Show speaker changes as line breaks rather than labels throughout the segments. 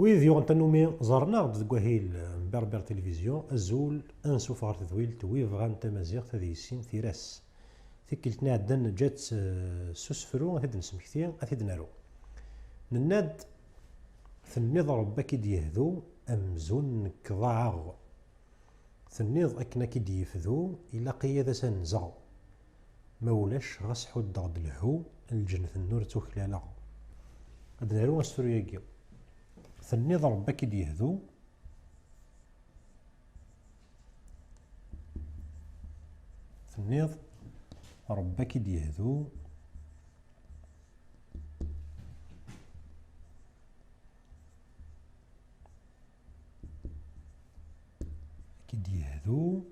ويديو غنتنومي زرنا غد كواهيل بربر تلفزيون ازول انسوف غار تذويلت ويبغى تمازيغ هذه السين ثيراس ثكلتنا عندنا جات سوسفرو غادي نسمكتي غادي نارو نناد ثنيض ربا كي ديهذو امزون كضاعغ ثنيض اكنا كي ديفذو الا قيادة سنزغ مولاش غاس حود غد الهو الجنة النور توخلالا غادي نارو غاسفرو ياكي ثنيض ربا كي ديهذو ثنيض ربا كي ديهذو كي ديهذو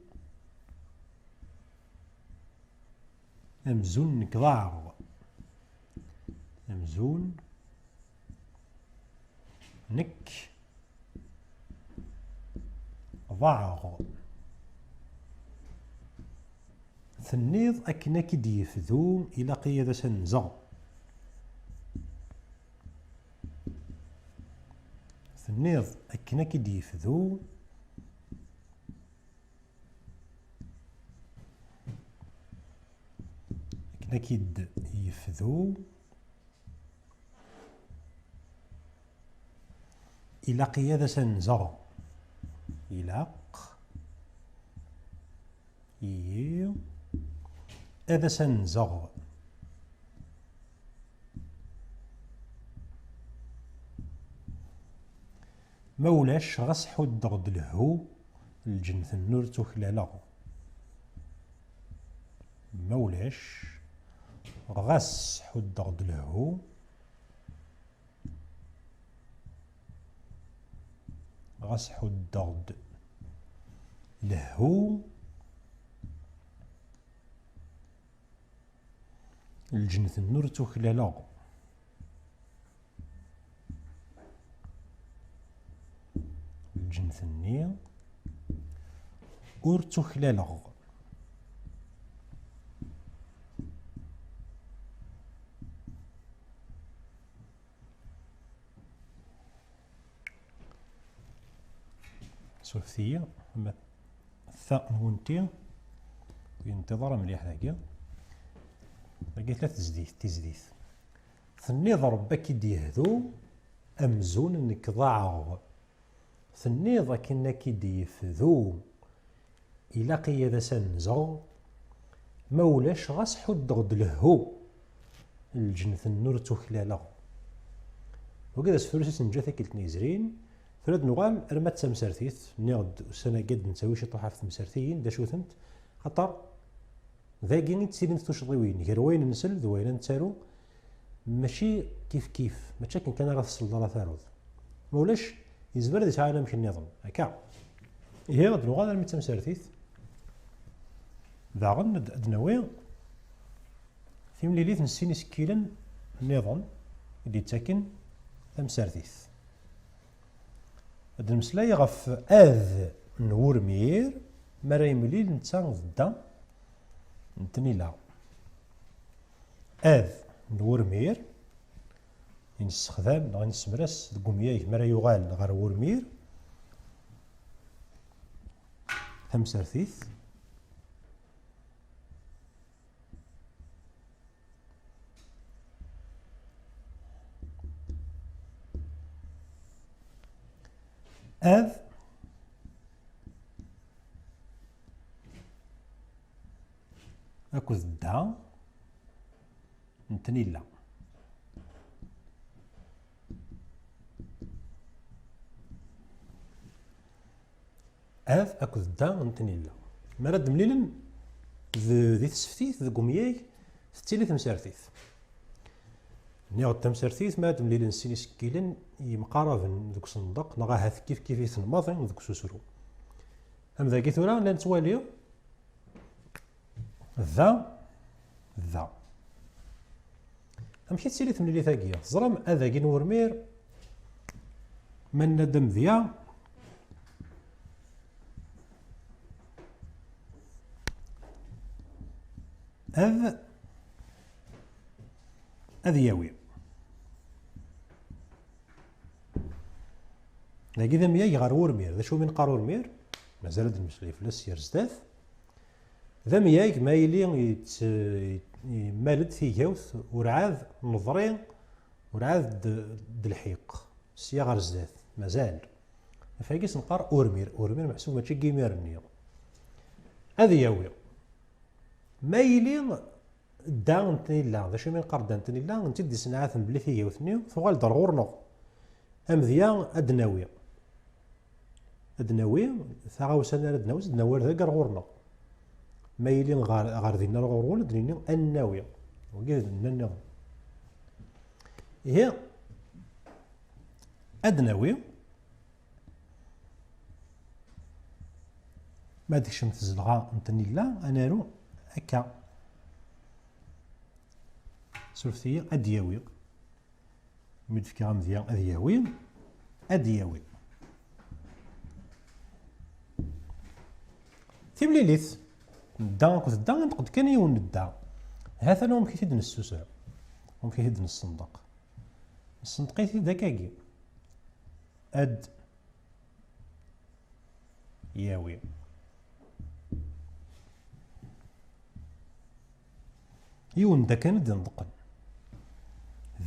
امزون نكضاعغ امزون نك ضاعغ ثنيض أكنا كي ديفذو إلى قيادة سنزغ ثنيض أكنا كي ديفذو أكنا كي يفذو إلى قيادة سنزغ إلاق هذا سنزغ مولاش غاس حود غد الهو الجنة النور تخلالا مولاش غاس حود غد الهو غاس حود غد الهو الجنة النور تخلالا الجنة النير ور تخلالا سوثية الثاء نونتي ينتظر مليح ذاكي باقي ثلاث تزديث ثنيض ربا كي ديهذو امزون نكضاعغ ثنيض كنا كي ديفذو الى قيادة سنزغ مولاش غاس حود غد لهو الجنة النور تخلالا وكذا سفروس نجا ثاكلت نيزرين ثلاث نغال ارمات تمسرتيت نيغد سنة قد نسوي شي طوحة في تمسرتيين دا شوثنت خاطر ذاكي تسيرين توشطيوين غير وين نسل ذوين نتسالو ماشي كيف ماشي كان راه تصل راه ثاروض مولاش يزبر ذي عالم في النظام هكا هي غد نغال ارمات تمسرتيت داغن ادناوي في مليليت نسيني سكيلا النظام اللي تاكن تمسرتيت هاد المسلاي غف اذ نورمير مرا يمليل نتا غدا نتنيلا اذ نورمير ينستخدم غنسمرس دكومياك مرا يغال غير ورمير تمسرتيت اذ اكوذ دا نتنيلا اذ اكوذ دا نتنيلا مراد مليلا ذي تسفتيت ذي قمياي ستيلي تمسارتيت نيغ تمسارتيت مراد مليلا نسيني سكيلا يمقاربن ذوك صندق نغا هاث كيف يثنماضي ذوك سوسرو ام ذاكي ثورا لا نتواليو ذا امشي تسيلي تمليلي ثاقيه زرم اذاكي نورمير من ندم ذيا أذ ياوي داكي ذا مياك غير ورمير. ذا شو من قار ورمير مازال هاد المسلي فلاس سير زداث. ذا مياك ما يلي يمالد تيجاوث ورعاد نظرين ورعاد دلحيق سيا غير زداث مازال. فايقيس نقار ورمير. ورمير محسوب ماشي كيمير النيا هذا ياوي ما يلي دا نتني لا. ذا شو من قار دا نتني لا نتي دي سنعات بلي تيجاوثني ثوغال دار غورنا أمذيا أدناوي. أدناوي ثاغاوسانا أدناوي أدناوي ذا قار غورنا ما يلي غار دينا الغرول دنيني الناوي وقيل دنا هي أدناوي ما ديك شمت زلغا نتني لا أنا رو هكا سلفتي أدياوي مدفكي غامذيا أدياوي أدياوي تيمليليث ندا كنت دا نقد كان يون ندا هذا لهم كيفيد السوسع هم كيفيد الصندوق الصندقيتي داكاكي أد ياوي يون دا كان دنقل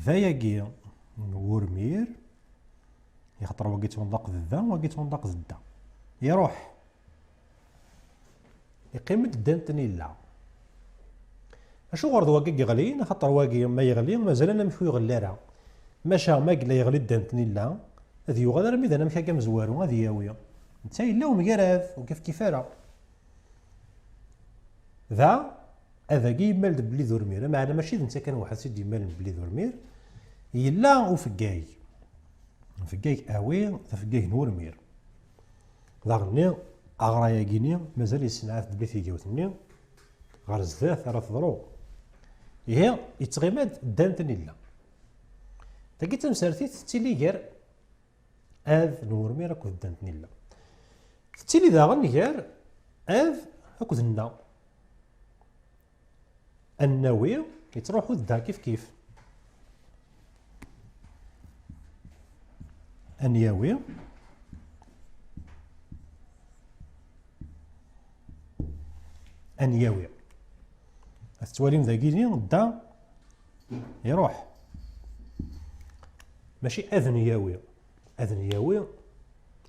ذاياكي نورمير يخطر وقيت ونضاق ذا وقيت ونضاق ذا يروح يقيم الدانتني لا اشو غرض واقي يغلي خاطر واقي ما يغلي مازال انا مشو يغلي راه ماشا ما قلا يغلي الدانتني لا هذه يغادر رمي انا مشا كاع مزوارو هذه ياويه انت الا ومقراف وكيف كيفاره ذا هذا كي مال بلي ذورمير معنا ماشي انت كان واحد سيدي مال بلي ذورمير يلا وفكاي فكاي اوي فكاي نورمير ضغني اغرايا كيني مازال يسنعات بلي تيجاوتني غير زداث راه تضرو هي يتغيمد دانتني لا تاكي تمسارتي تيلي غير اذ نورمير اكو دانتني لا تيلي داغن غير اذ اكو النا الناوي يتروحوا دا كيف كيف انياوي انياوي التواليم ذاكيني دا يروح ماشي اذنياوي اذنياوي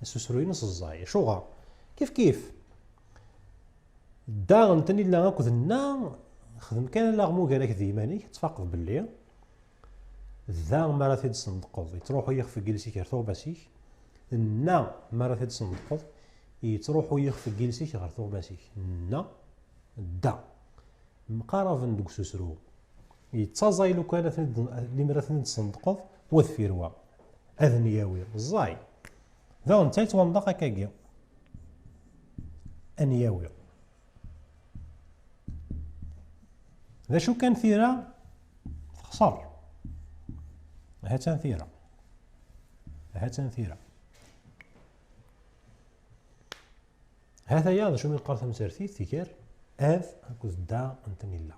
السوسروي نص الزاي شوغا كيف كيف دا نتني لا اكو النا خدم كان لا غمو قالك ديماني تفاقد باللي ذا مرة تيد صندقض يتروحو يخفي جلسي كيرثو باسيك نا مرة تيد صندقض يتروحو يخفي جلسي كيرثو باسيك نا دا مقارفن دوك سوسرو يتزاي لو كانت اللي مرة تيد صندقض وذفيروا اذنياوي الزاي ذا انت توندق كاكي انياوي ذا شو كان ثيرا خسر هاتان ثيرا هاتان ثيرا هذا يا شو من قرث مسارتي تيكير اذ اكو دا انتني لا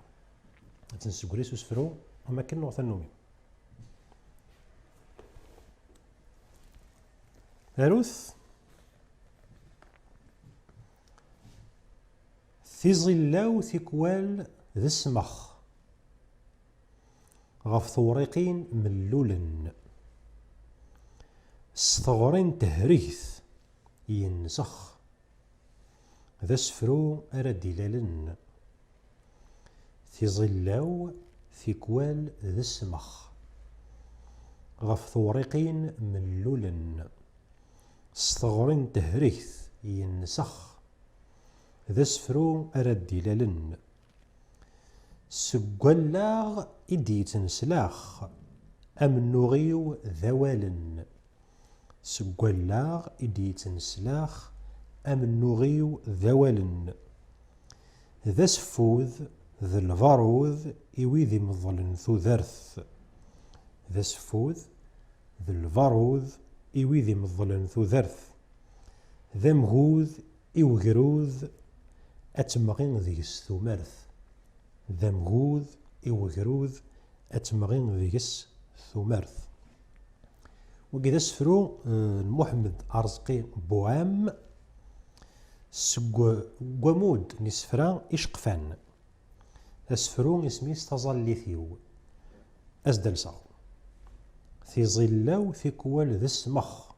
تنسكريس وسفرو وما كنا وثنومي ثالث ثيزلاو ثيكوال ذا السمخ غف ثوريقين ملولن استغرين تهريث ينسخ ذا سفرو أرد دلالن ثيظلاو ثيكوال ذا السمخ غف ثوريقين ملولن استغرين تهريث ينسخ ذا سفرو أرد دلالن سقلاغ إدي تنسلاخ أمنوغيو ذوالن سقلاغ إدي تنسلاخ أمنوغيو ذوالن ذا سفوذ ذا الفاروذ إوي ذي مظلن ثوذرث ذا سفوذ ذا الفاروذ إوي ذي مظلن ثوذرث ذا مهوذ إوغروذ أتمغين ذي ثمرث ذا مهوذ إوغروذ أتمغين ذي ثمرث وكذا سفرو محمد أرزقي بوعام سكوامود نسفرا إشقفان أسفرو اسميس تظليثيو أزدلسا في ظلاو في كوال ذا السمخ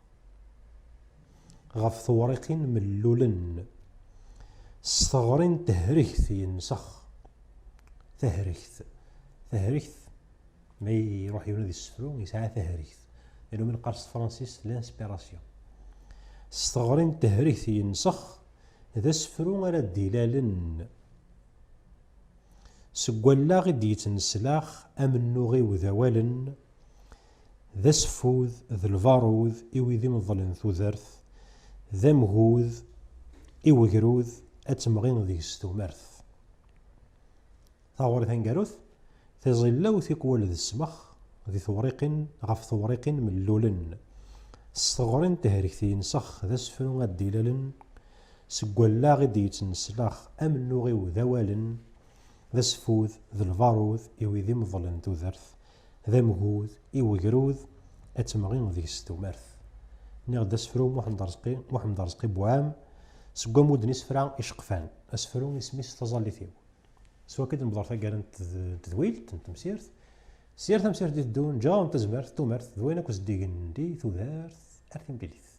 غف ثورق ملولن استغرين تهريث ينسخ تهريث ما يروح يولد السفرو يسعى تهريث لأنه من قرص فرانسيس لانسبيراسيون استغرين تهريث ينسخ ذا سفرو على الدلالن سكوالا غدي يتنسلاخ أمنو وذوالن ذا سفوذ ذا الفاروذ إوي مظلن ثوذرث ذا مهوذ إوي قروذ أتمغين ذي ستومرث ثاور ثنقاروث تظلاو ثيكوال ذا السمخ ذي ثوريق غف ثوريق من لولن استغرين تهريث ينسخ ذا سفرو الدلالن سكوالا غدي يتنسلاخ أمنو وذوالن ذا سفوذ ذا الفاروذ إوي ذي مظلن ثوذرث ذا مهوذ إوي قروذ أتمغين ذي ستومرث نغدا سفرو محمد رزقي بوعام سكوا مود نسفرا إشقفان أسفرو اسميس تظليثيو سوا كده مضارثة قارن تذويل تمسيرث سيرث مسيرث دي تدون جاهم تزمرث تومرث ذوينك وزديقن دي ثوذارث أرثم بليث